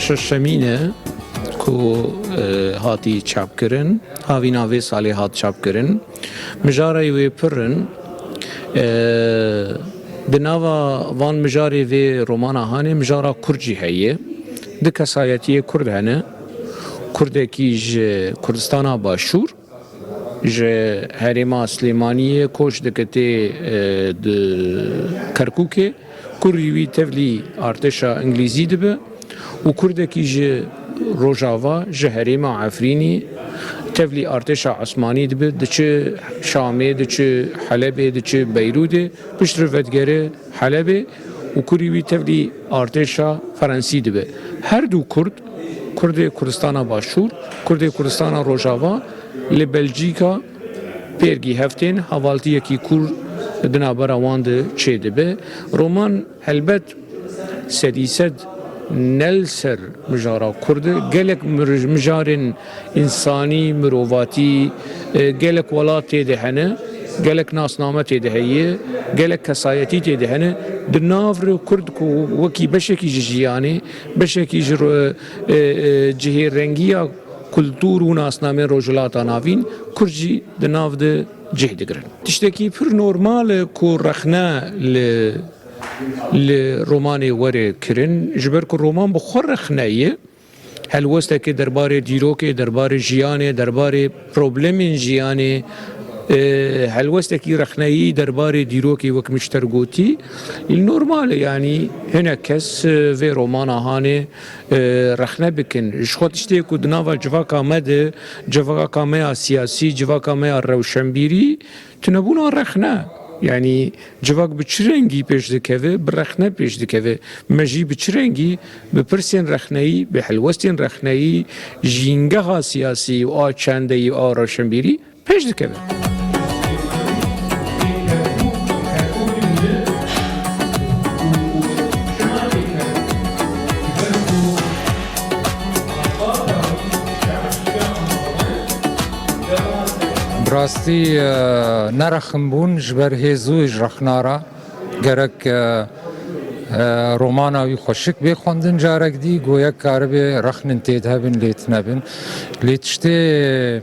ششمینه کو هاتی چاپ کرن هاوینا وی سالی هات چاپ کرن مجاره وی پرن دناوا وان مجاره وی رومانا هانه مجاره کرجی هیه ده کسایتی کرد هنه کردکیج کردستانا باشور ج هریما سلیمانیه کوش دکته د کرکوکه کوریوی تفلی ارتشا انگلیزی دبه و کردکیج روجاوا ج هریما عفرینی تفلی ارتشا عثمانی دبه دچه شامه دچه حلبه دچه بیروده پشت رفتگره حلبه و کوریوی تفلی ارتشا فرانسی دبه هر دو کرد کردستان باشور کرد کردستان روجاوا لبلژیکا پیرگی هفتین حوالتی یکی کور دنا براواند چه دبه رومان هلبت سدیسد نلسر مجارا کرد گلک مجارن انسانی مرواتی گلک ولات دهنه گلک ناسنامه دهیه گلک کسایتی دهنه دنافر کرد کو وکی بشکی جیانی بشکی جهیر رنگیا کلتور و ناسنامه روجلات ناوین کرجی دناف ده جهد گرن تشتکی پر نورمال کو رخنه لرومان وره کرن جبر کو رومان بخور رخنه هل وسته که درباره دیروکه درباره جیانه درباره پروبلم جیانه هل وستكي رخناي درباري ديروكي وك مشترقوتي النورمال يعني هنا كس في رومانا هاني رخنا بكن شخوت اشتيكو دناوا جواكا مد جواكا ميا سياسي جواكا ميا روشنبيري تنبونا رخنا يعني جواك بچرنگي پیش دكوه برخنا پیش دكوه مجي بچرنگي بپرسين رخناي بحلوستين رخناي جينگها سياسي و چندي و روشنبيري پیش دكوه براستی نرخم بون جبر هزویج رخنارا گرک روماناوی خوشک بی خوندن جارک دی گویا کار به رخنن تید هبن لیت نبن لیتشته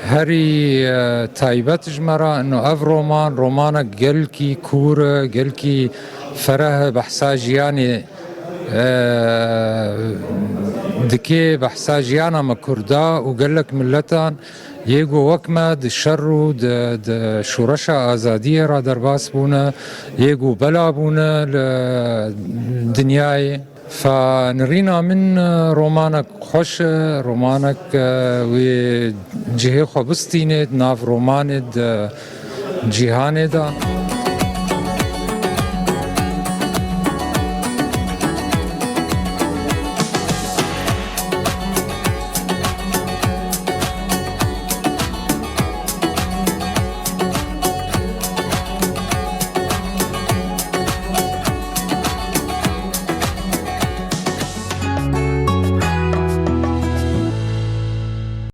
هری تایبت جمرا انه اف رومانا گل کی کور گل کی فره بحساجیانی دکی بحساجیانا مکردا و گلک ملتان یگو وکمه د شر د شورش آزادی را در باس بونه یگو بلا بونه دنیای فنرينا من رومانك خوش رومانك وجهه خبستينه ناف رومانه جهانه دا